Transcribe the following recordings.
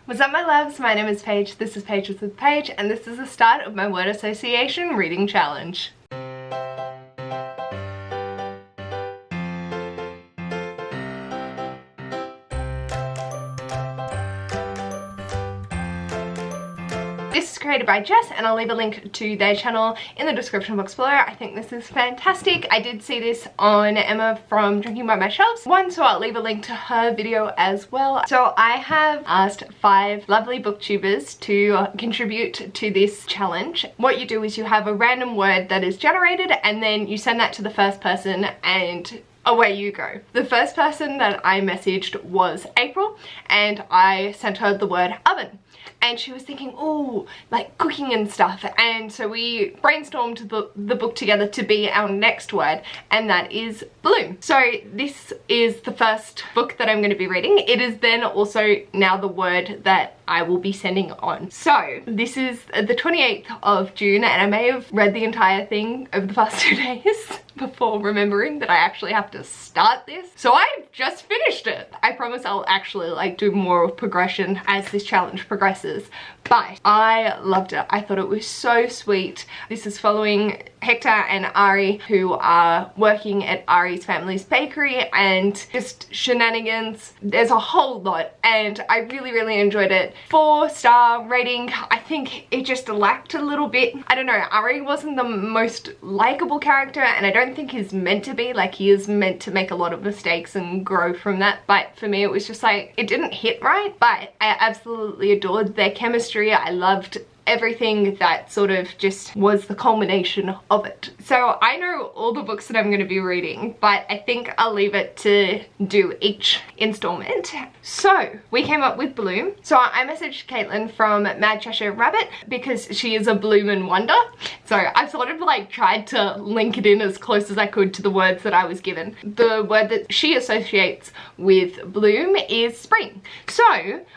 What's up my loves, my name is Paige, this is Paige with Paige, and this is the start of my word association reading challenge. This is created by Jess, and I'll leave a link to their channel in the description box below. I think this is fantastic. I did see this on Emma from Drinking by My Shelves one, so I'll leave a link to her video as well. So I have asked 5 lovely booktubers to contribute to this challenge. What you do is you have a random word that is generated, and then you send that to the first person and away you go. The first person that I messaged was April, and I sent her the word oven. And she was thinking, oh, like cooking and stuff. And so we brainstormed the book together to be our next word, and that is bloom. So this is the first book that I'm going to be reading. It is then also now the word that I will be sending on. So this is the 28th of June, and I may have read the entire thing over the past 2 days before remembering that I actually have to start this. So I've just finished it. I promise I'll actually like do more of progression as this challenge progresses, but I loved it. I thought it was so sweet. This is following Hector and Ari, who are working at Ari's family's bakery, and just shenanigans. There's a whole lot, and I really enjoyed it. 4-star rating. I think it just lacked a little bit. I don't know, Ari wasn't the most likable character, and I don't think he's meant to be. Like, he is meant to make a lot of mistakes and grow from that, but for me it was just like, it didn't hit right. But I absolutely adored their chemistry. I loved everything that sort of just was the culmination of it. So I know all the books that I'm going to be reading, but I think I'll leave it to do each installment. So we came up with bloom. So I messaged Caitlyn from Mad Cheshire Rabbit because she is a bloom and wonder. So I sort of like tried to link it in as close as I could to the words that I was given. The word that she associates with bloom is spring. So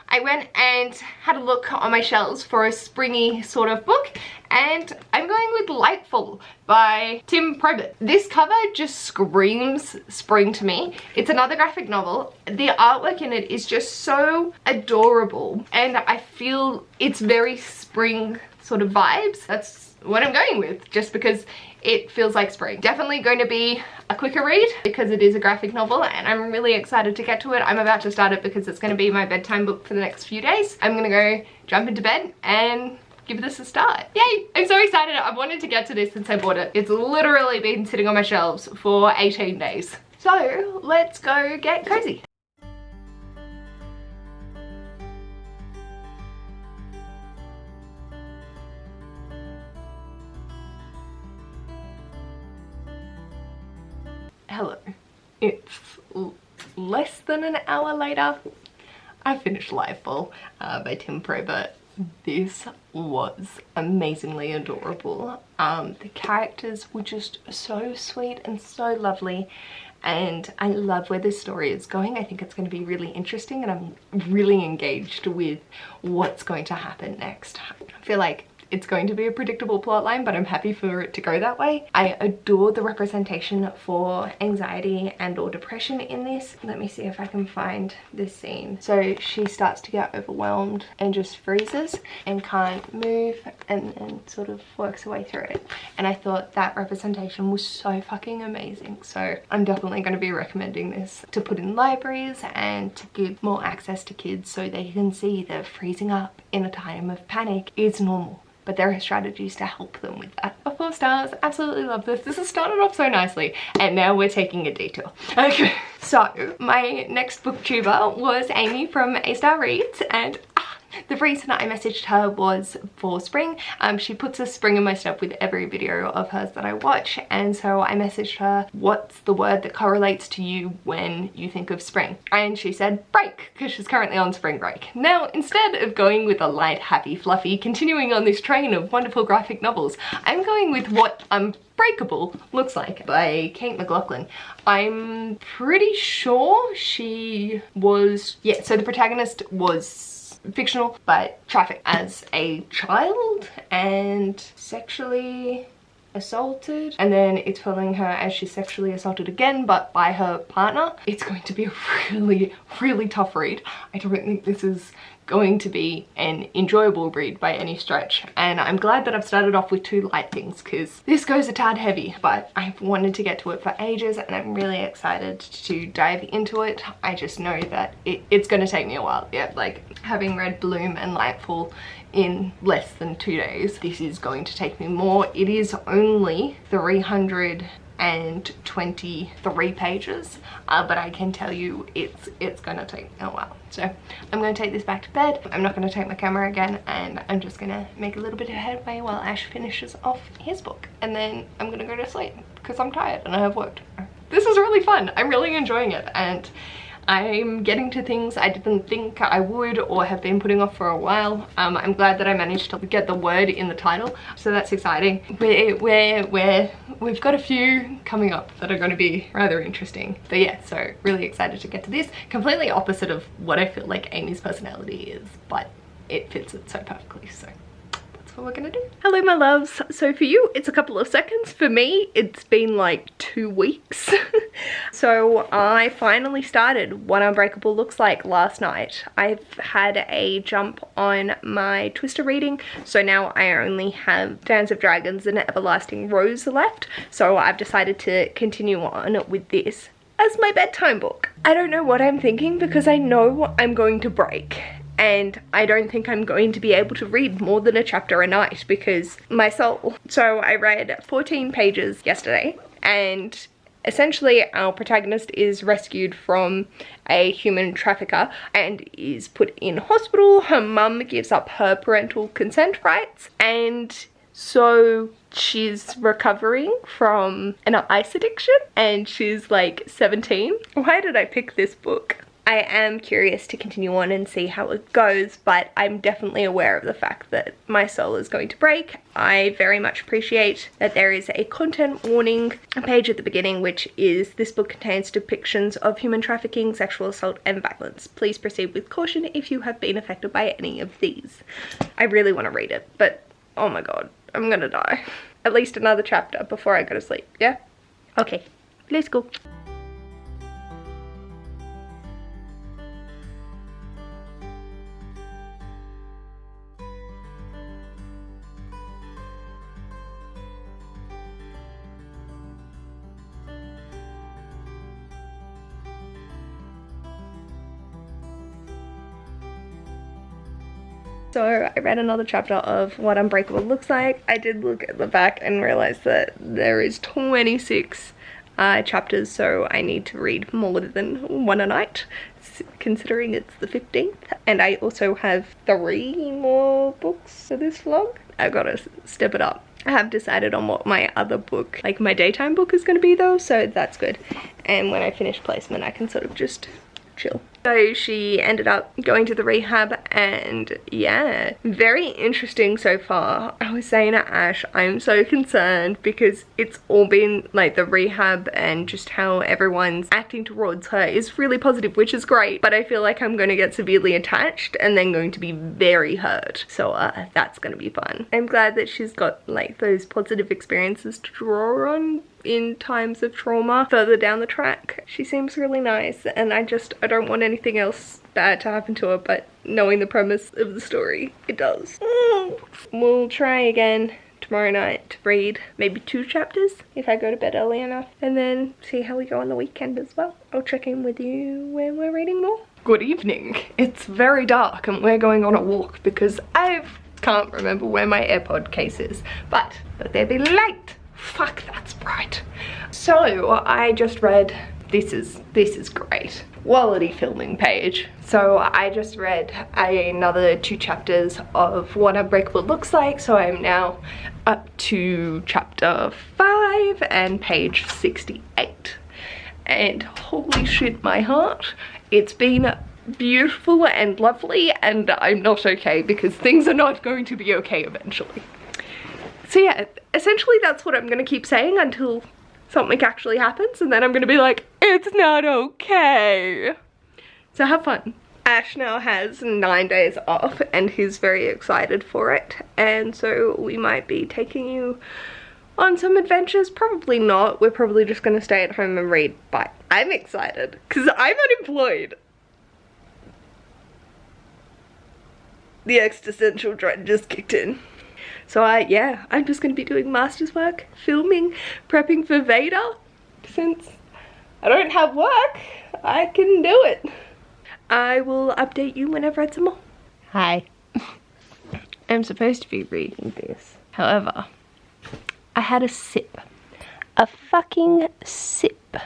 I went and had a look on my shelves for a springy sort of book, and I'm going with Lightful by Tim Probert. This cover just screams spring to me. It's another graphic novel. The artwork in it is just so adorable, and I feel it's very spring sort of vibes. That's what I'm going with, just because it feels like spring. Definitely going to be a quicker read because it is a graphic novel, and I'm really excited to get to it. I'm about to start it because it's going to be my bedtime book for the next few days. I'm gonna go jump into bed and give this a start. Yay! I'm so excited. I've wanted to get to this since I bought it. It's literally been sitting on my shelves for 18 days. So let's go get cozy. Hello. It's less than an hour later. I finished Lightful by Tim Probert. This was amazingly adorable. The characters were just so sweet and so lovely, and I love where this story is going. I think it's going to be really interesting, and I'm really engaged with what's going to happen next. I feel like it's going to be a predictable plotline, but I'm happy for it to go that way. I adore the representation for anxiety and or depression in this. Let me see if I can find this scene. So she starts to get overwhelmed and just freezes and can't move, and then sort of works her way through it. And I thought that representation was so fucking amazing. So I'm definitely going to be recommending this to put in libraries and to give more access to kids so they can see that freezing up in a time of panic is normal, but there are strategies to help them with that. 4 stars, absolutely love this. This has started off so nicely, and now we're taking a detour. Okay, so my next booktuber was Amy from A Star Reads, and the reason I messaged her was for spring. She puts a spring emoji up with every video of hers that I watch, and so I messaged her, what's the word that correlates to you when you think of spring? And she said break, because she's currently on spring break. Now, instead of going with a light, happy, fluffy, continuing on this train of wonderful graphic novels, I'm going with what Unbreakable looks like by Kate McLaughlin. I'm pretty sure she was, yeah, so the protagonist was fictional but trafficked as a child and sexually assaulted, and then it's following her as she's sexually assaulted again, but by her partner. It's going to be a really tough read. I don't think this is going to be an enjoyable read by any stretch, and I'm glad that I've started off with 2 light things because this goes a tad heavy, but I've wanted to get to it for ages and I'm really excited to dive into it. I just know that it's going to take me a while. Yeah, like having read Bloom and Lightfall in less than 2 days, this is going to take me more. It is only 323 pages, but I can tell you it's gonna take me a while. So I'm gonna take this back to bed. I'm not gonna take my camera again, and I'm just gonna make a little bit of headway while Ash finishes off his book, and then I'm gonna go to sleep because I'm tired and I have work tomorrow. This is really fun. I'm really enjoying it, and I'm getting to things I didn't think I would or have been putting off for a while. I'm glad that I managed to get the word in the title, so that's exciting. We've got a few coming up that are going to be rather interesting. But yeah, so really excited to get to this. Completely opposite of what I feel like Amy's personality is, but it fits it so perfectly, so that's what we're gonna do. Hello my loves. So for you it's a couple of seconds. For me it's been like 2 weeks. So I finally started What Unbreakable Looks Like last night. I've had a jump on my Twister reading, so now I only have Dance of Dragons and Everlasting Rose left, so I've decided to continue on with this as my bedtime book. I don't know what I'm thinking because I know I'm going to break, and I don't think I'm going to be able to read more than a chapter a night because my soul. So I read 14 pages yesterday, and essentially our protagonist is rescued from a human trafficker and is put in hospital. Her mum gives up her parental consent rights, and so she's recovering from an ice addiction, and she's like 17. Why did I pick this book? I am curious to continue on and see how it goes, but I'm definitely aware of the fact that my soul is going to break. I very much appreciate that there is a content warning page at the beginning, which is, this book contains depictions of human trafficking, sexual assault and violence. Please proceed with caution if you have been affected by any of these. I really want to read it, but oh my god, I'm gonna die. At least another chapter before I go to sleep, yeah? Okay, let's go. So I read another chapter of What Unbreakable Looks Like. I did look at the back and realized that there is 26 chapters, so I need to read more than 1 a night, considering it's the 15th. And I also have 3 more books for this vlog. I've got to step it up. I have decided on what my other book, like my daytime book, is going to be though, so that's good. And when I finish placement I can sort of just chill. So she ended up going to the rehab, and yeah, very interesting so far. I was saying to Ash, I'm so concerned because it's all been like the rehab and just how everyone's acting towards her is really positive, which is great, but I feel like I'm going to get severely attached and then going to be very hurt. So that's going to be fun. I'm glad that she's got like those positive experiences to draw on in times of trauma further down the track. She seems really nice, and I don't want anything else bad to happen to her, but knowing the premise of the story, it does. We'll try again tomorrow night to read maybe 2 chapters if I go to bed early enough, and then see how we go on the weekend as well. I'll check in with you when we're reading more. Good evening. It's very dark and we're going on a walk because I can't remember where my AirPod case is, but they'll be late. Fuck, that's bright. So I just read, this is great, quality filming page. So I just read another 2 chapters of What Unbreakable Looks Like, so I'm now up to chapter 5 and page 68. And holy shit, my heart, it's been beautiful and lovely, and I'm not okay because things are not going to be okay eventually. So yeah, essentially that's what I'm gonna keep saying until something actually happens, and then I'm gonna be like, it's not okay. So have fun. Ash now has 9 days off and he's very excited for it, and so we might be taking you on some adventures. Probably not, we're probably just gonna stay at home and read, but I'm excited because I'm unemployed. the existential dread just kicked in. So yeah, I'm just gonna be doing master's work, filming, prepping for Vader. Since I don't have work, I can do it. I will update you whenever it's more. Hi. I'm supposed to be reading this. However, I had a sip. A fucking sip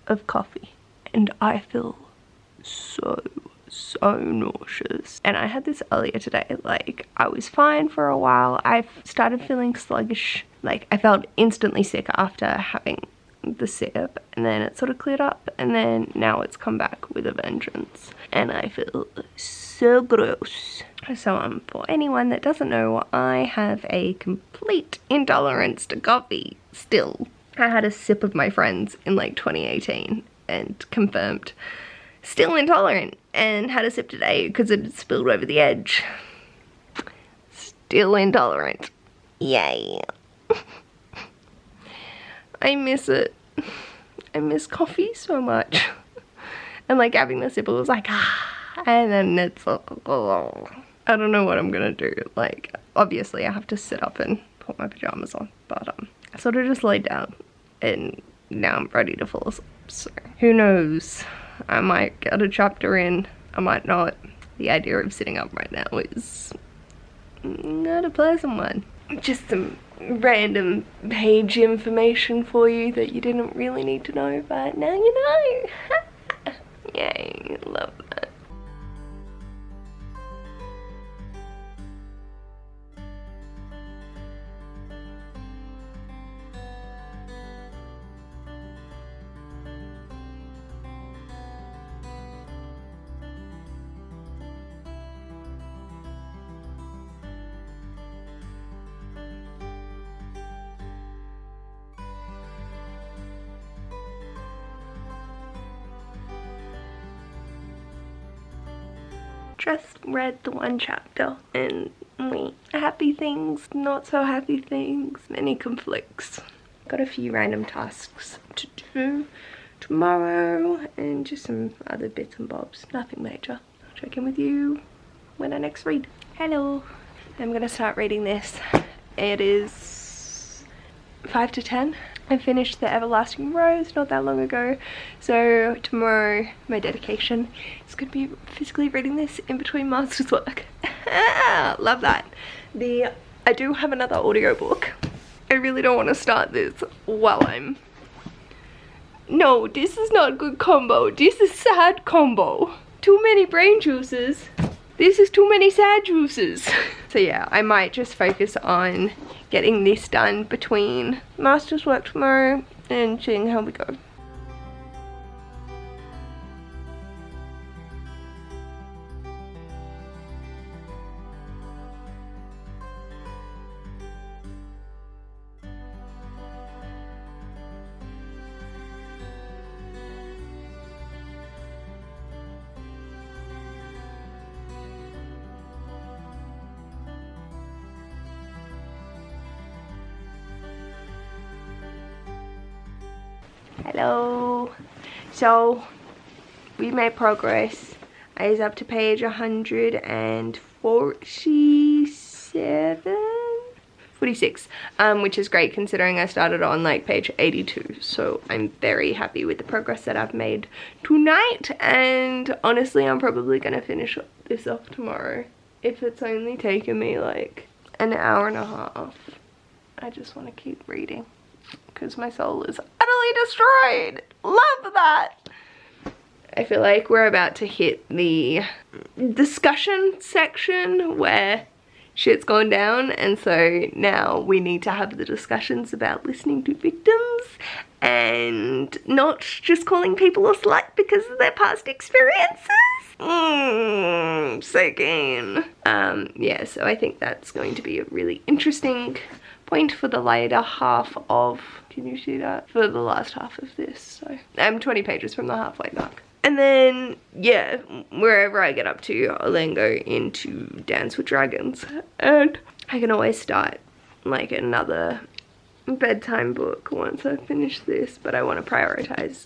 of coffee. And I feel so nauseous. And I had this earlier today. Like, I was fine for a while. I started feeling sluggish. Like, I felt instantly sick after having the sip, and then it sort of cleared up, and then now it's come back with a vengeance, and I feel so gross. So for anyone that doesn't know, I have a complete intolerance to coffee still. I had a sip of my friend's in like 2018 and confirmed still intolerant, and had a sip today because it had spilled over the edge. Still intolerant. Yay. I miss it. I miss coffee so much. And like having the sip, it was like, and then it's, I don't know what I'm gonna do. Like, obviously I have to sit up and put my pajamas on, but I sort of just laid down and now I'm ready to fall asleep. So who knows? I might get a chapter in, I might not. The idea of sitting up right now is not a pleasant one. Just some random page information for you that you didn't really need to know, but now you know. Yay, love that. Just read the one chapter and happy things, not so happy things, many conflicts. Got a few random tasks to do tomorrow and just some other bits and bobs, nothing major. I'll check in with you when I next read. Hello. I'm gonna start reading this. It is 5 to 10. I finished The Everlasting Rose not that long ago, so tomorrow my dedication is going to be physically reading this in between master's work. Love that. I do have another audiobook. I really don't want to start this while I'm... No, this is not good combo. This is sad combo. Too many brain juices. This is too many sad juices. So yeah, I might just focus on getting this done between master's work tomorrow and seeing how we go. Hello. So we made progress. I was up to page 146, which is great considering I started on like page 82. So I'm very happy with the progress that I've made tonight, and honestly I'm probably gonna finish this off tomorrow if it's only taken me like an hour and a half. I just want to keep reading because my soul is utterly destroyed. Love that. I feel like we're about to hit the discussion section where shit's gone down, and so now we need to have the discussions about listening to victims and not just calling people a slut because of their past experiences. So keen. Yeah, so I think that's going to be a really interesting point for the later half of, can you see that? For the last half of this. So I'm 20 pages from the halfway mark. And then, yeah, wherever I get up to, I'll then go into Dance with Dragons. And I can always start like another bedtime book once I finish this, but I want to prioritize.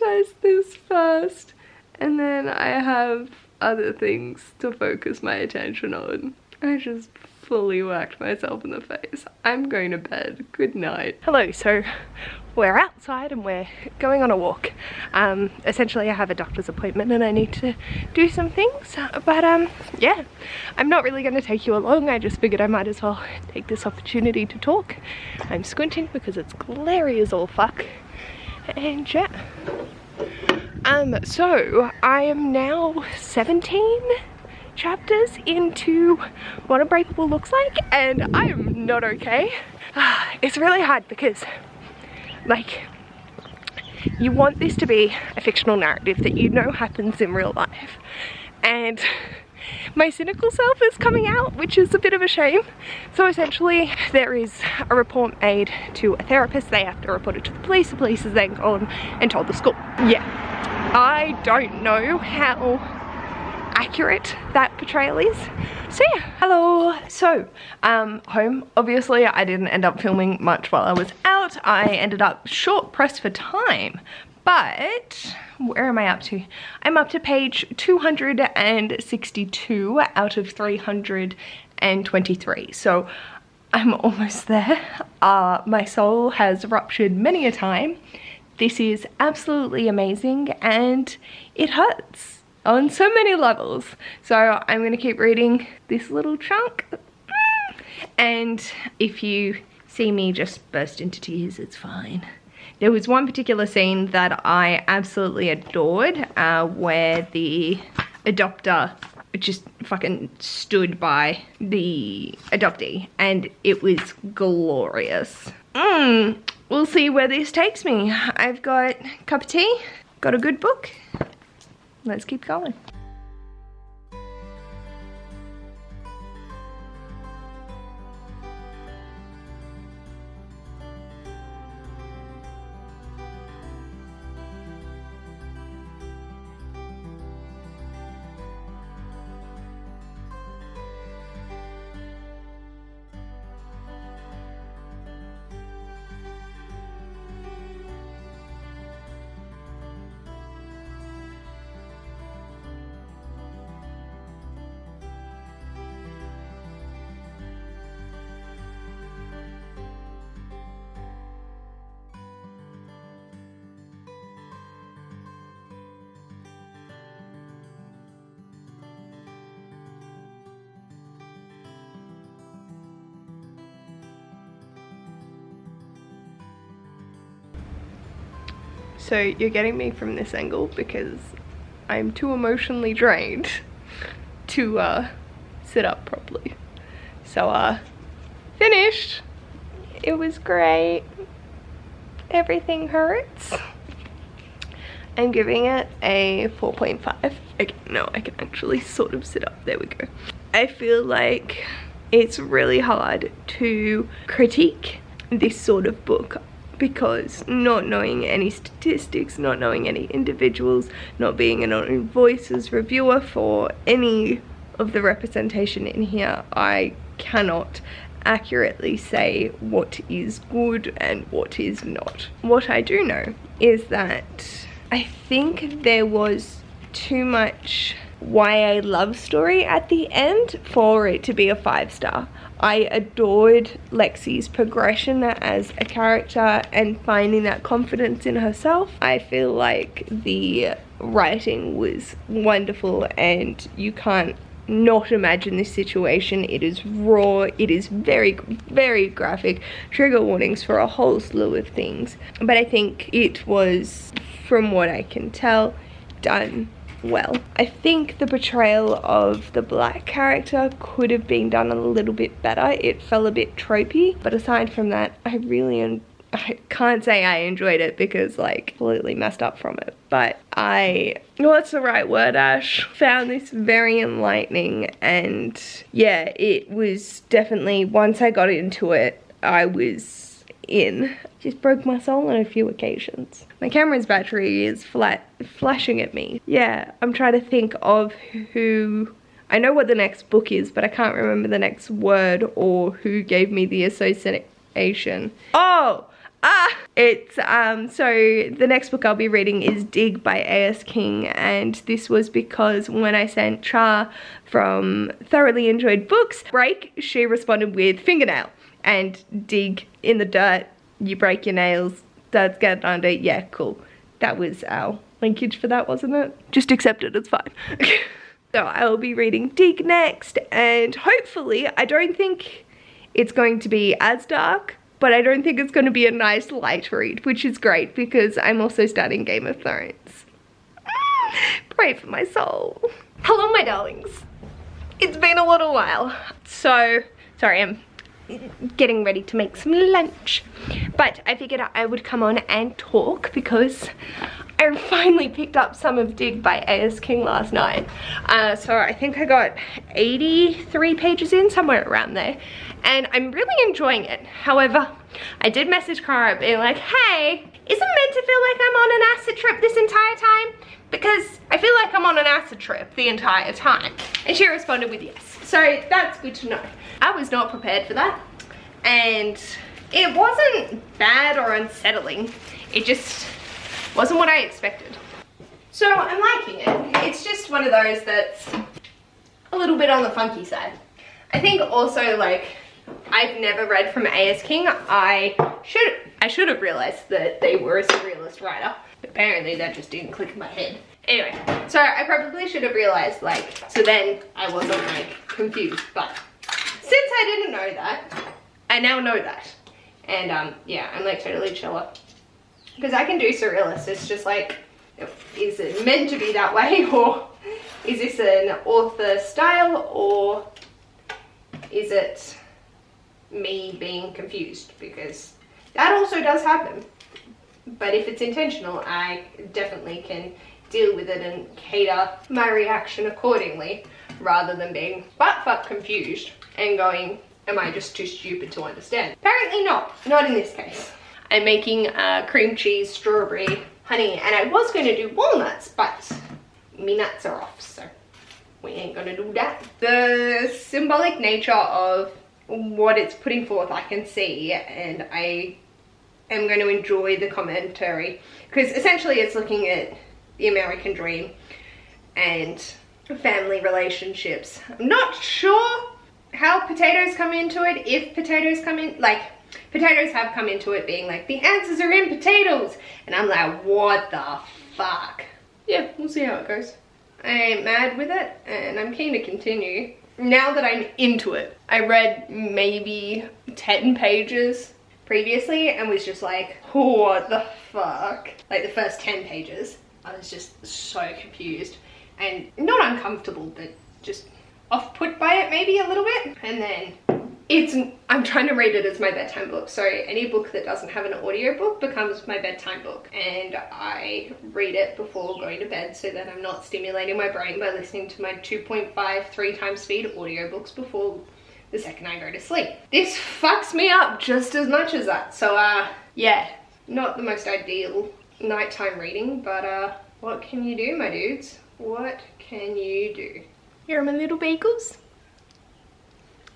guys this first, and then I have other things to focus my attention on. I just fully whacked myself in the face. I'm going to bed. Good night. Hello, so we're outside and we're going on a walk. Essentially I have a doctor's appointment and I need to do some things, but yeah, I'm not really going to take you along. I just figured I might as well take this opportunity to talk. I'm squinting because it's glary as all fuck, and yeah. So I am now 17 chapters into what Unbreakable looks like, and I am not okay. It's really hard because, like, you want this to be a fictional narrative that you know happens in real life, and my cynical self is coming out, which is a bit of a shame. So essentially there is a report made to a therapist, they have to report it to the police has then gone and told the school. Yeah, I don't know how accurate that portrayal is. So yeah, hello. So home, obviously I didn't end up filming much while I was out. I ended up short pressed for time, but where am I up to? I'm up to page 262 out of 323, so I'm almost there. My soul has ruptured many a time. This is absolutely amazing and it hurts on so many levels. So I'm going to keep reading this little chunk, and if you see me just burst into tears, it's fine. There was one particular scene that I absolutely adored, where the adopter just fucking stood by the adoptee, and it was glorious. We'll see where this takes me. I've got a cup of tea, got a good book. Let's keep going. So you're getting me from this angle because I'm too emotionally drained to sit up properly. So finished. It was great. Everything hurts. I'm giving it a 4.5. Okay, no, I can actually sort of sit up. There we go. I feel like it's really hard to critique this sort of book, because not knowing any statistics, not knowing any individuals, not being an own voices reviewer for any of the representation in here, I cannot accurately say what is good and what is not. What I do know is that I think there was too much YA love story at the end for it to be a 5-star. I adored Lexi's progression as a character and finding that confidence in herself. I feel like the writing was wonderful and you can't not imagine this situation. It is raw, it is very, very graphic, trigger warnings for a whole slew of things. But I think it was, from what I can tell, done well. I think the portrayal of the black character could have been done a little bit better. It felt a bit tropey, but aside from that, I can't say I enjoyed it because like completely messed up from it, but what's the right word, Ash? Found this very enlightening, and yeah, it was definitely, once I got into it, I was in. Just broke my soul on a few occasions. My camera's battery is flashing at me. Yeah, I'm trying to think of who, I know what the next book is, but I can't remember the next word or who gave me the association. Oh, It's, so the next book I'll be reading is Dig by A.S. King, and this was because when I sent Charr from Thoroughly Enjoyed Books break, she responded with fingernail, and dig in the dirt, you break your nails, dirt's getting under, yeah, cool. That was our linkage for that, wasn't it? Just accept it, it's fine. So I'll be reading Dig next, and hopefully, I don't think it's going to be as dark, but I don't think it's going to be a nice light read, which is great because I'm also starting Game of Thrones. Pray for my soul. Hello, my darlings. It's been a little while. So, sorry, I'm getting ready to make some lunch. But I figured I would come on and talk because I finally picked up some of Dig by A.S. King last night. So I think I got 83 pages in, somewhere around there. And I'm really enjoying it. However, I did message Charr being like, hey, is it meant to feel like I'm on an acid trip this entire time? Because I feel like I'm on an acid trip the entire time. And she responded with yes. So that's good to know. I was not prepared for that. And it wasn't bad or unsettling. It just wasn't what I expected. So I'm liking it. It's just one of those that's a little bit on the funky side. I think also, like, I've never read from A.S. King. I should have realized that they were a surrealist writer. Apparently that just didn't click in my head. Anyway, so I probably should have realized, like, so then I wasn't, like, confused. But since I didn't know that, I now know that. And yeah, I'm like totally chiller. Because I can do surrealist. It's just like, is it meant to be that way, or is this an author style, or is it me being confused? Because that also does happen. But if it's intentional, I definitely can deal with it and cater my reaction accordingly, rather than being butt-fuck confused and going, am I just too stupid to understand? Apparently not in this case. I'm making cream cheese, strawberry, honey, and I was going to do walnuts, but me nuts are off, so we ain't gonna do that. The symbolic nature of what it's putting forth I can see, and I am going to enjoy the commentary, because essentially it's looking at the American dream and family relationships. I'm not sure how potatoes come into it, if potatoes come in, like, potatoes have come into it being like, the answers are in potatoes, and I'm like, what the fuck? Yeah, we'll see how it goes. I ain't mad with it, and I'm keen to continue. Now that I'm into it, I read maybe 10 pages previously and was just like, what the fuck? Like the first 10 pages, I was just so confused and not uncomfortable, but just off-put by it maybe a little bit. And then I'm trying to read it as my bedtime book, so any book that doesn't have an audiobook becomes my bedtime book, and I read it before going to bed so that I'm not stimulating my brain by listening to my 2.5, 3 times speed audiobooks before the second I go to sleep. This fucks me up just as much as that, so yeah, not the most ideal nighttime reading, but what can you do, my dudes? What can you do? Here are my little bagels.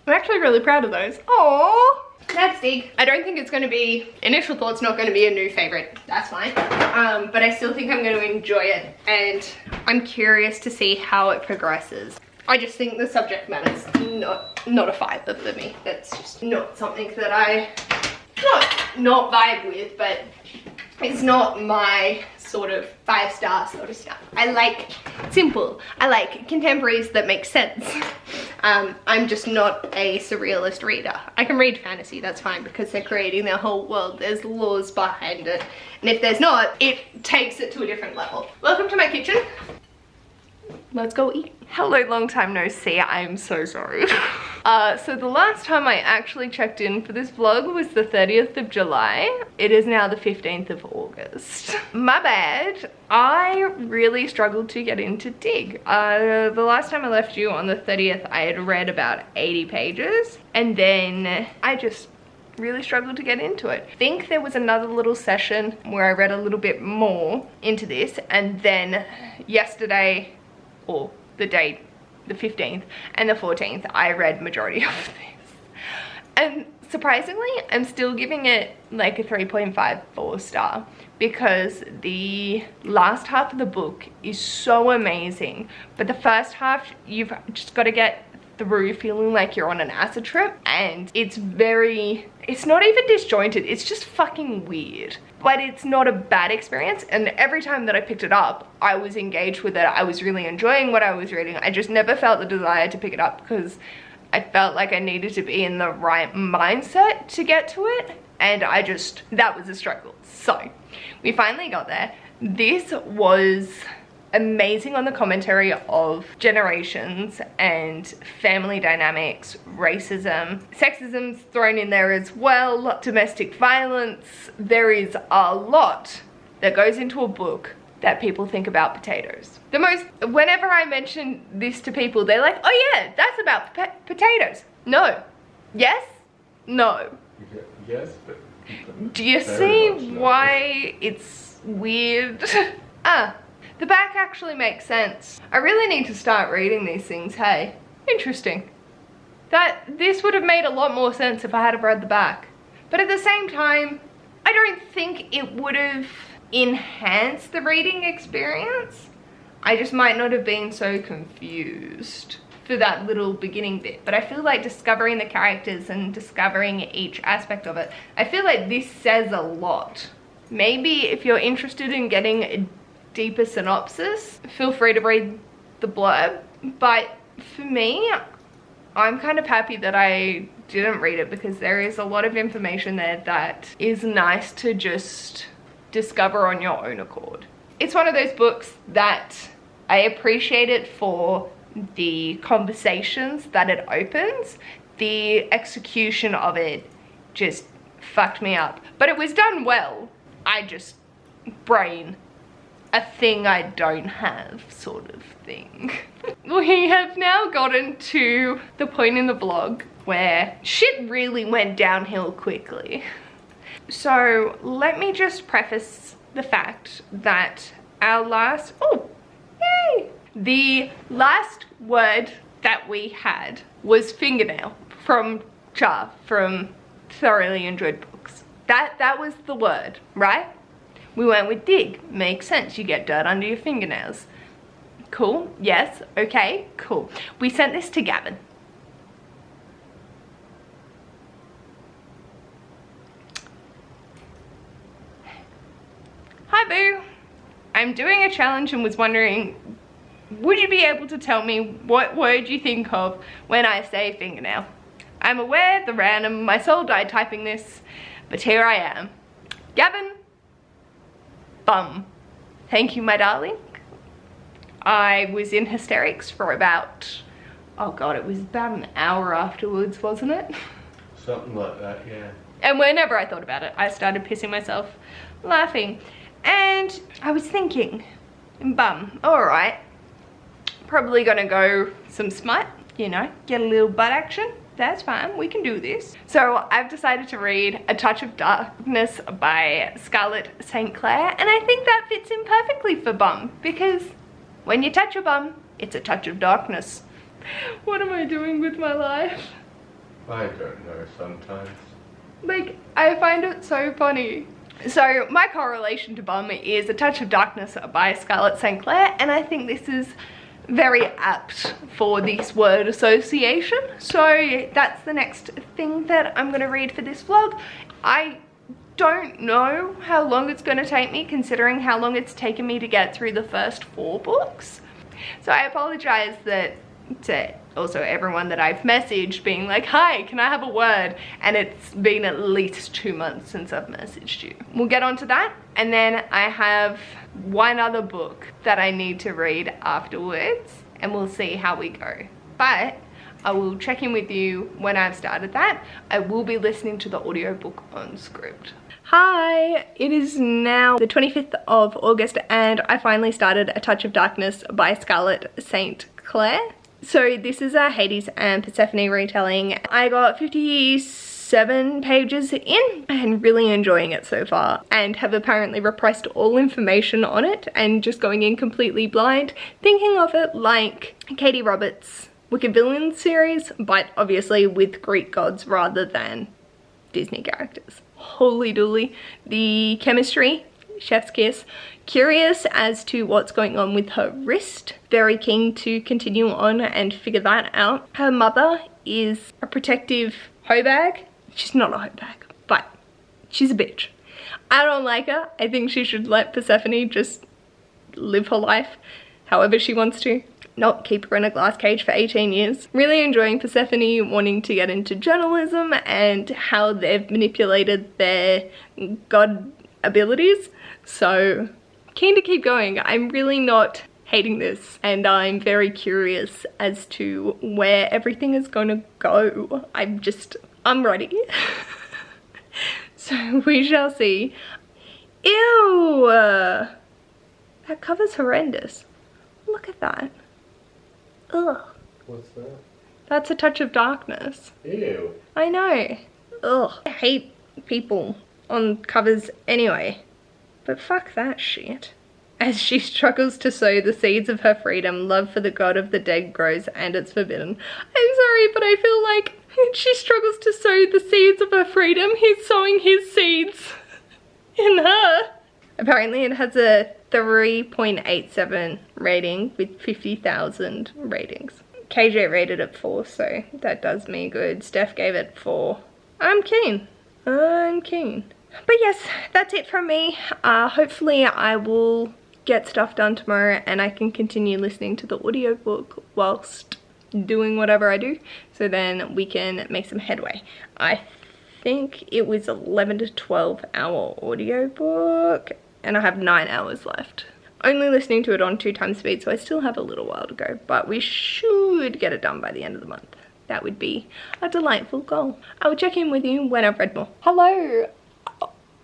I'm actually really proud of those. Aww, that's Dig. I don't think it's going to be, initial thought's not going to be a new favorite. That's fine. But I still think I'm going to enjoy it, and I'm curious to see how it progresses. I just think the subject matter's not a fiber for me. That's just not something that I, not vibe with, but it's not my sort of 5-star sort of stuff. I like simple. I like contemporaries that make sense. I'm just not a surrealist reader. I can read fantasy, that's fine, because they're creating their whole world. There's laws behind it. And if there's not, it takes it to a different level. Welcome to my kitchen. Let's go eat. Hello, long time no see. I'm so sorry. So the last time I actually checked in for this vlog was the 30th of July. It is now the 15th of August. My bad. I really struggled to get into Dig. The last time I left you on the 30th, I had read about 80 pages, and then I just really struggled to get into it. I think there was another little session where I read a little bit more into this, and then yesterday, or the date, the 15th and the 14th, I read majority of this. And surprisingly, I'm still giving it like a 3.54 star because the last half of the book is so amazing, but the first half you've just got to get through feeling like you're on an acid trip, and it's not even disjointed, it's just fucking weird. But it's not a bad experience, and every time that I picked it up, I was engaged with it. I was really enjoying what I was reading. I just never felt the desire to pick it up because I felt like I needed to be in the right mindset to get to it, and that was a struggle. So we finally got there. This was amazing on the commentary of generations and family dynamics, racism, sexism's thrown in there as well, domestic violence. There is a lot that goes into a book that people think about potatoes. Whenever I mention this to people, they're like, oh yeah, that's about potatoes. No. Yes? No. Yes, but do you see why it's weird? The back actually makes sense. I really need to start reading these things, hey? Interesting. This would have made a lot more sense if I had read the back. But at the same time, I don't think it would have enhanced the reading experience. I just might not have been so confused for that little beginning bit. But I feel like discovering the characters and discovering each aspect of it, I feel like this says a lot. Maybe if you're interested in getting a deeper synopsis, feel free to read the blurb, but for me, I'm kind of happy that I didn't read it because there is a lot of information there that is nice to just discover on your own accord. It's one of those books that I appreciate it for the conversations that it opens. The execution of it just fucked me up, but it was done well. Brain, a thing I don't have sort of thing. We have now gotten to the point in the vlog where shit really went downhill quickly. So let me just preface the fact that the last word that we had was fingernail from Charr from Thoroughly Enjoyed Books. That was the word, right? We went with dig. Makes sense. You get dirt under your fingernails. Cool. Yes. Okay. Cool. We sent this to Gavin. Hi, boo. I'm doing a challenge and was wondering, would you be able to tell me what word you think of when I say fingernail? I'm aware the random, my soul died typing this, but here I am. Gavin. Bum. Thank you, my darling. I was in hysterics for about, oh god, it was about an hour afterwards, wasn't it? Something like that, yeah. And whenever I thought about it, I started pissing myself laughing. And I was thinking, bum, alright. Probably gonna go some smut, you know, get a little butt action. That's fine, we can do this. So I've decided to read A Touch of Darkness by Scarlett St. Clair, and I think that fits in perfectly for bum, because when you touch a bum, it's a touch of darkness. What am I doing with my life? I don't know sometimes. Like, I find it so funny. So my correlation to bum is A Touch of Darkness by Scarlett St. Clair, and I think this is very apt for this word association. So that's the next thing that I'm going to read for this vlog. I don't know how long it's going to take me, considering how long it's taken me to get through the first 4 books. So I apologize to also everyone that I've messaged being like, hi, can I have a word? And it's been at least 2 months since I've messaged you. We'll get on to that. And then I have one other book that I need to read afterwards, and we'll see how we go. But I will check in with you when I've started that. I will be listening to the audiobook on script. Hi, it is now the 25th of August and I finally started A Touch of Darkness by Scarlett St. Clair. So this is a Hades and Persephone retelling. I got 57 pages in and really enjoying it so far, and have apparently repressed all information on it and just going in completely blind, thinking of it like Katie Roberts' Wicked Villains series, but obviously with Greek gods rather than Disney characters. Holy dooly. The chemistry, chef's kiss. Curious as to what's going on with her wrist. Very keen to continue on and figure that out. Her mother is a protective hoe bag. She's not a hoe bag, but she's a bitch. I don't like her. I think she should let Persephone just live her life however she wants to. Not keep her in a glass cage for 18 years. Really enjoying Persephone wanting to get into journalism and how they've manipulated their god abilities. So keen to keep going. I'm really not hating this, and I'm very curious as to where everything is going to go. I'm ready. So we shall see. Ew! That cover's horrendous. Look at that. Ugh. What's that? That's A Touch of Darkness. Ew. I know. Ugh. I hate people on covers anyway. But fuck that shit. As she struggles to sow the seeds of her freedom, love for the god of the dead grows and it's forbidden. I'm sorry, but I feel like she struggles to sow the seeds of her freedom. He's sowing his seeds in her. Apparently it has a 3.87 rating with 50,000 ratings. KJ rated it 4, so that does me good. Steph gave it 4. I'm keen. But yes, that's it from me. Hopefully I will get stuff done tomorrow and I can continue listening to the audiobook whilst doing whatever I do, so then we can make some headway. I think it was 11 to 12 hour audiobook and I have 9 hours left. Only listening to it on 2 times speed, so I still have a little while to go, but we should get it done by the end of the month. That would be a delightful goal. I will check in with you when I've read more. Hello!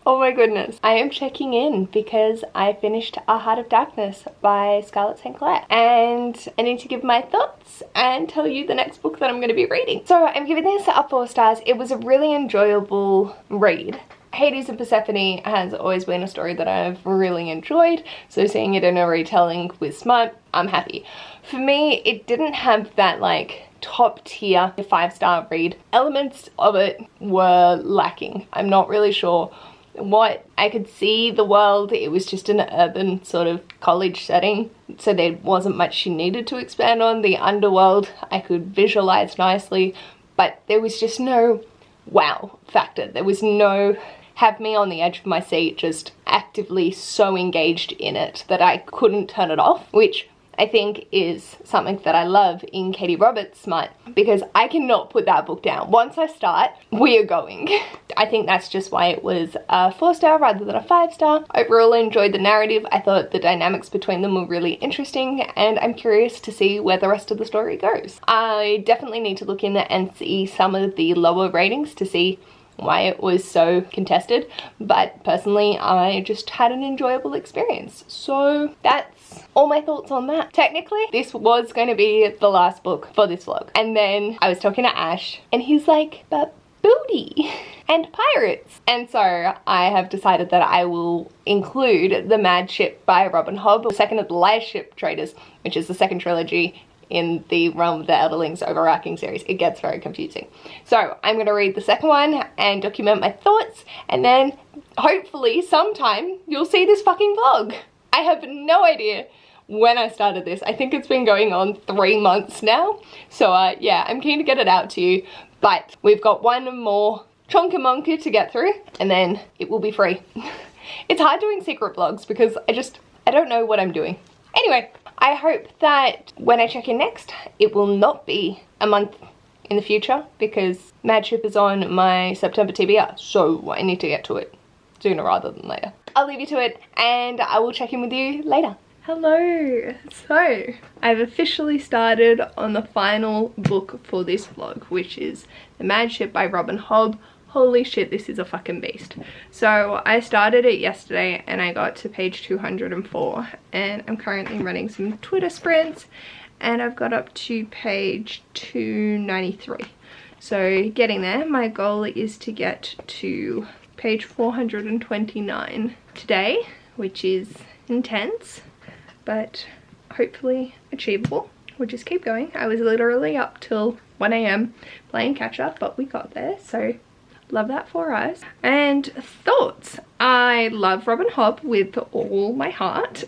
Oh my goodness. I am checking in because I finished A Heart of Darkness by Scarlett St. Clair. And I need to give my thoughts and tell you the next book that I'm going to be reading. So I'm giving this a 4 stars. It was a really enjoyable read. Hades and Persephone has always been a story that I've really enjoyed, so seeing it in a retelling with Smart, I'm happy. For me, it didn't have that like top tier 5-star read. Elements of it were lacking. I'm not really sure what. I could see the world. It was just an urban sort of college setting, so there wasn't much she needed to expand on. The underworld I could visualize nicely, but there was just no wow factor. There was no have me on the edge of my seat, just actively so engaged in it that I couldn't turn it off, which I think is something that I love in Katie Roberts' Smut, because I cannot put that book down. Once I start, we are going. I think that's just why it was a 4-star rather than a 5-star. Overall, I enjoyed the narrative. I thought the dynamics between them were really interesting, and I'm curious to see where the rest of the story goes. I definitely need to look in and see some of the lower ratings to see why it was so contested, but personally I just had an enjoyable experience. So that's all my thoughts on that. Technically this was going to be the last book for this vlog, and then I was talking to Ash and he's like, but booty and pirates, and so I have decided that I will include The Mad Ship by Robin Hobb, the second of the Liar Ship Traders, which is the second trilogy in the Realm of the Elderlings overarching series. It gets very confusing. So I'm going to read the second one and document my thoughts, and then hopefully sometime you'll see this fucking vlog. I have no idea when I started this. I think it's been going on 3 months now. So yeah, I'm keen to get it out to you, but we've got one more chonka monka to get through and then it will be free. It's hard doing secret vlogs because I don't know what I'm doing. Anyway, I hope that when I check in next, it will not be a month in the future, because Mad Ship is on my September TBR, so I need to get to it sooner rather than later. I'll leave you to it and I will check in with you later. Hello! So, I've officially started on the final book for this vlog, which is The Mad Ship by Robin Hobb. Holy shit, this is a fucking beast. So I started it yesterday and I got to page 204, and I'm currently running some Twitter sprints and I've got up to page 293. So getting there. My goal is to get to page 429 today, which is intense, but hopefully achievable. We'll just keep going. I was literally up till 1 AM playing catch up, but we got there, so love that for us. And thoughts. I love Robin Hobb with all my heart.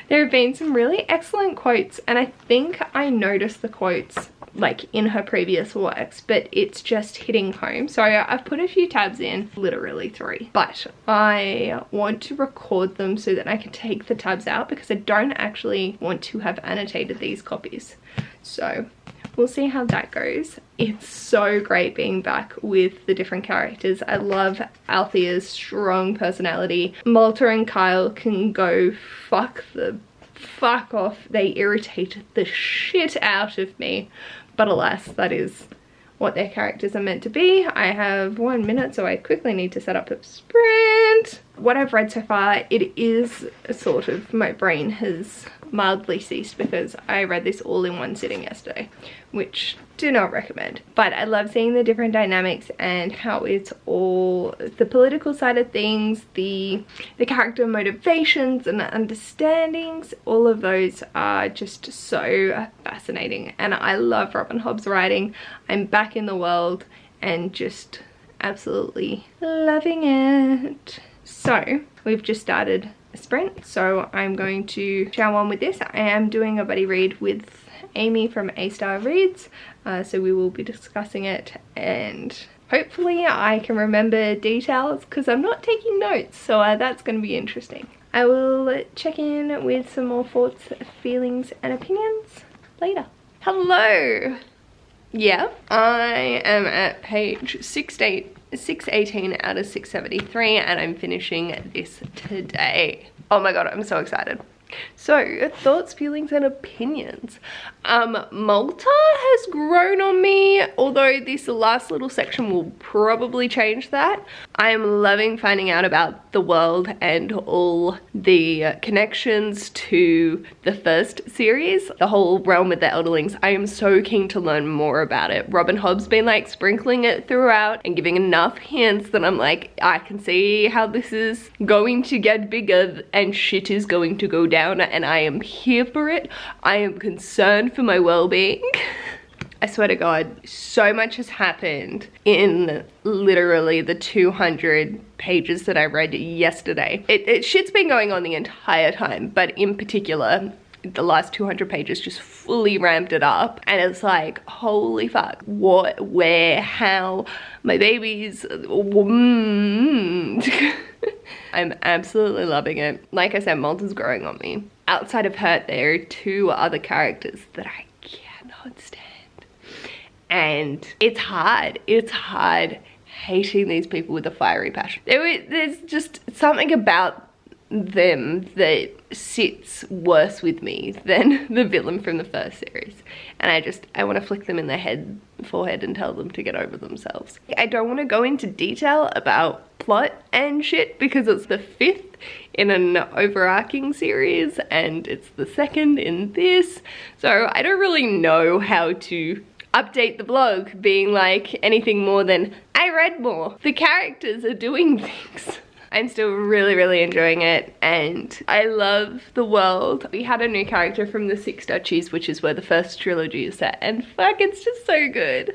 There have been some really excellent quotes, and I think I noticed the quotes like in her previous works, but it's just hitting home. So I've put a few tabs in, literally 3, but I want to record them so that I can take the tabs out because I don't actually want to have annotated these copies. So we'll see how that goes. It's so great being back with the different characters. I love Althea's strong personality. Malta and Kyle can go fuck off. They irritate the shit out of me. But alas, that is what their characters are meant to be. I have 1 minute, so I quickly need to set up a sprint. What I've read so far, it is sort of, my brain has mildly ceased because I read this all in one sitting yesterday, which do not recommend. But I love seeing the different dynamics and how it's all the political side of things, the character motivations and understandings. All of those are just so fascinating, and I love Robin Hobb's writing. I'm back in the world and just absolutely loving it. So we've just started a sprint, so I'm going to chow on with this. I am doing a buddy read with Amy from A Star Reads, so we will be discussing it, and hopefully I can remember details because I'm not taking notes, so that's going to be interesting. I will check in with some more thoughts, feelings and opinions later. Hello! Yeah, I am at page 618 out of 673 and I'm finishing this today. Oh my god, I'm so excited. So, thoughts, feelings and opinions. Malta has grown on me, although this last little section will probably change that. I am loving finding out about the world and all the connections to the first series, the whole realm with the Elderlings. I am so keen to learn more about it. Robin Hobb's been like sprinkling it throughout and giving enough hints that I'm like, I can see how this is going to get bigger and shit is going to go down, and I am here for it. I am concerned for my well-being. I swear to God, so much has happened in literally the 200 pages that I read yesterday. Shit's been going on the entire time, but in particular, the last 200 pages just fully ramped it up, and it's like, holy fuck, what, where, how, my babies, I'm absolutely loving it. Like I said, Malta's growing on me. Outside of her, there are 2 other characters that I cannot stand. And it's hard hating these people with a fiery passion. There's just something about them that sits worse with me than the villain from the first series, and I want to flick them in their forehead and tell them to get over themselves. I don't want to go into detail about plot and shit because it's the 5th in an overarching series and it's the 2nd in this, so I don't really know how to update the vlog being like anything more than I read more. The characters are doing things. I'm still really enjoying it, and I love the world. We had a new character from the 6 Duchies, which is where the first trilogy is set, and fuck, it's just so good.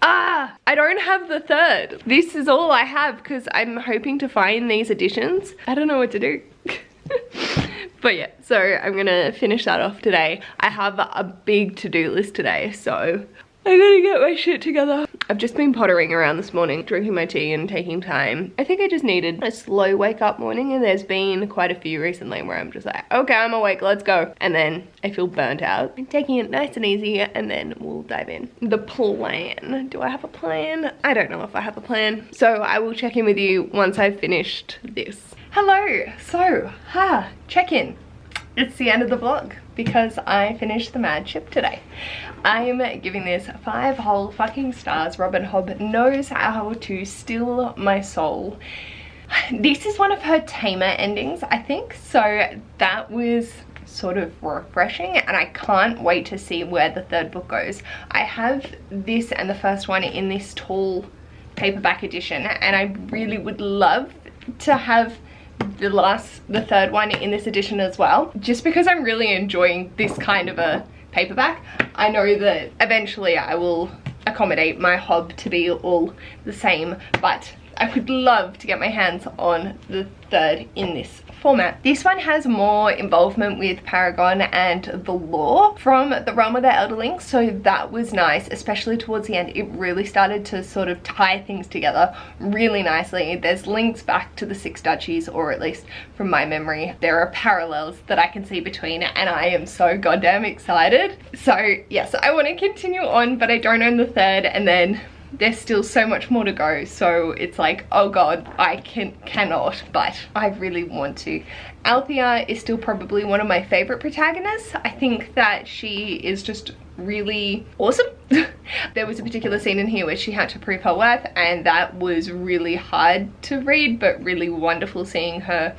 I don't have the 3rd. This is all I have because I'm hoping to find these editions. I don't know what to do. But yeah, so I'm gonna finish that off today. I have a big to-do list today, so I gotta get my shit together. I've just been pottering around this morning, drinking my tea and taking time. I think I just needed a slow wake up morning, and there's been quite a few recently where I'm just like, okay, I'm awake, let's go. And then I feel burnt out. I'm taking it nice and easy, and then we'll dive in. The plan. Do I have a plan? I don't know if I have a plan. So I will check in with you once I've finished this. Hello, so, check-in. It's the end of the vlog because I finished the Mad Ship today. I'm giving this 5 whole fucking stars. Robin Hobb knows how to steal my soul. This is one of her tamer endings, I think, so that was sort of refreshing, and I can't wait to see where the 3rd book goes. I have this and the first one in this tall paperback edition, and I really would love to have the 3rd one in this edition as well, just because I'm really enjoying this kind of a paperback. I know that eventually I will accommodate my hob to be all the same, but I would love to get my hands on the third in this format. This one has more involvement with Paragon and the lore from the realm of the Elderlings, so that was nice, especially towards the end. It really started to sort of tie things together really nicely. There's links back to the 6 duchies, or at least from my memory there are parallels that I can see between, and I am so goddamn excited. So yes, I want to continue on, but I don't own the third, and then there's still so much more to go, so it's like, oh god, I cannot, but I really want to. Althea is still probably one of my favorite protagonists. I think that she is just really awesome. There was a particular scene in here where she had to prove her worth, and that was really hard to read, but really wonderful seeing her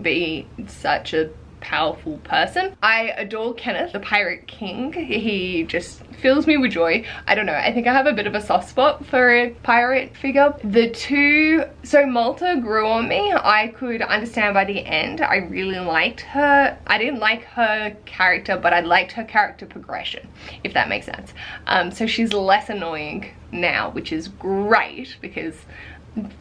be such a powerful person. I adore Kenneth, the Pirate King. He just fills me with joy. I don't know, I think I have a bit of a soft spot for a pirate figure. The two, so Malta grew on me. I could understand by the end. I really liked her. I didn't like her character, but I liked her character progression, if that makes sense. So she's less annoying now, which is great because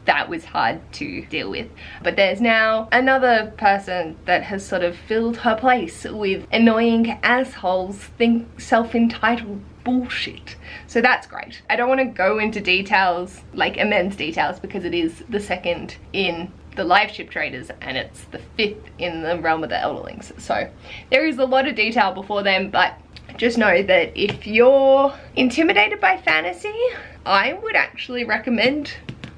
that was hard to deal with. But there's now another person that has sort of filled her place with annoying assholes, think self-entitled bullshit. So that's great. I don't want to go into details, like immense details, because it is the second in the live ship traders and it's the 5th in the realm of the Elderlings. So there is a lot of detail before them, but just know that if you're intimidated by fantasy, I would actually recommend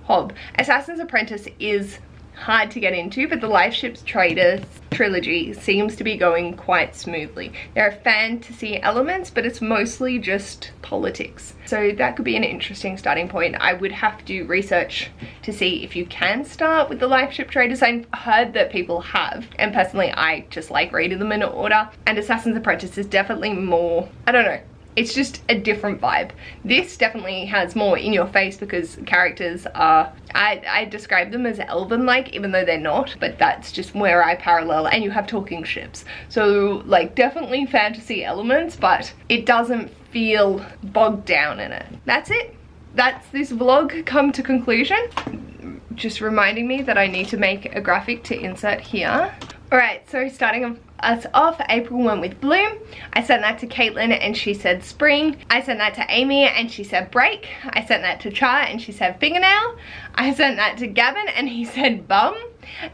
Hob. Assassin's Apprentice is hard to get into, but the Life Ships Traders trilogy seems to be going quite smoothly. There are fantasy elements, but it's mostly just politics. So that could be an interesting starting point. I would have to do research to see if you can start with the Life Ship Traders. I've heard that people have, and personally I just like reading them in order. And Assassin's Apprentice is definitely more, I don't know, it's just a different vibe. This definitely has more in your face because characters are, I describe them as elven-like, even though they're not, but that's just where I parallel, and you have talking ships. So like definitely fantasy elements, but it doesn't feel bogged down in it. That's it. That's this vlog come to conclusion. Just reminding me that I need to make a graphic to insert here. Alright, so starting us off, April went with Bloom. I sent that to Caitlyn and she said spring. I sent that to Amy and she said break. I sent that to Charr and she said fingernail. I sent that to Gavin and he said bum.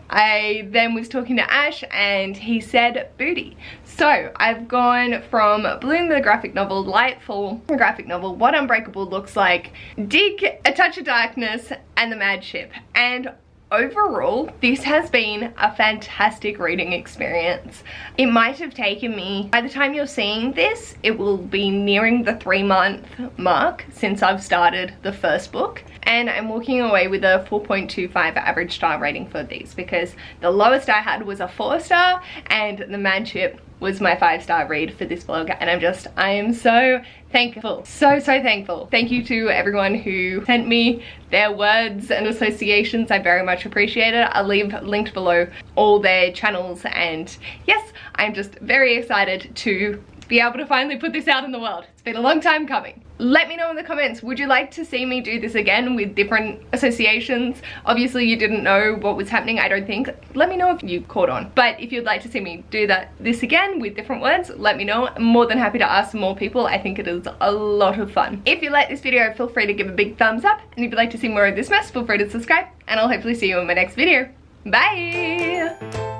I then was talking to Ash and he said booty. So I've gone from Bloom the graphic novel, Lightfall the graphic novel, What Unbreakable Looks Like, Dig, A Touch of Darkness, and The Mad Ship. And overall, this has been a fantastic reading experience. It might have taken me, by the time you're seeing this, it will be nearing the 3-month mark since I've started the first book. And I'm walking away with a 4.25 average star rating for these because the lowest I had was a 4-star and The Mad Ship was my 5-star read for this vlog, and I am so thankful, so thankful. Thank you to everyone who sent me their words and associations. I very much appreciate it. I'll leave linked below all their channels, and yes, I'm just very excited to be able to finally put this out in the world. It's been a long time coming. Let me know in the comments, would you like to see me do this again with different associations? Obviously you didn't know what was happening, I don't think. Let me know if you caught on. But if you'd like to see me do this again with different words, let me know. I'm more than happy to ask more people. I think it is a lot of fun. If you like this video, feel free to give a big thumbs up. And if you'd like to see more of this mess, feel free to subscribe. And I'll hopefully see you in my next video. Bye!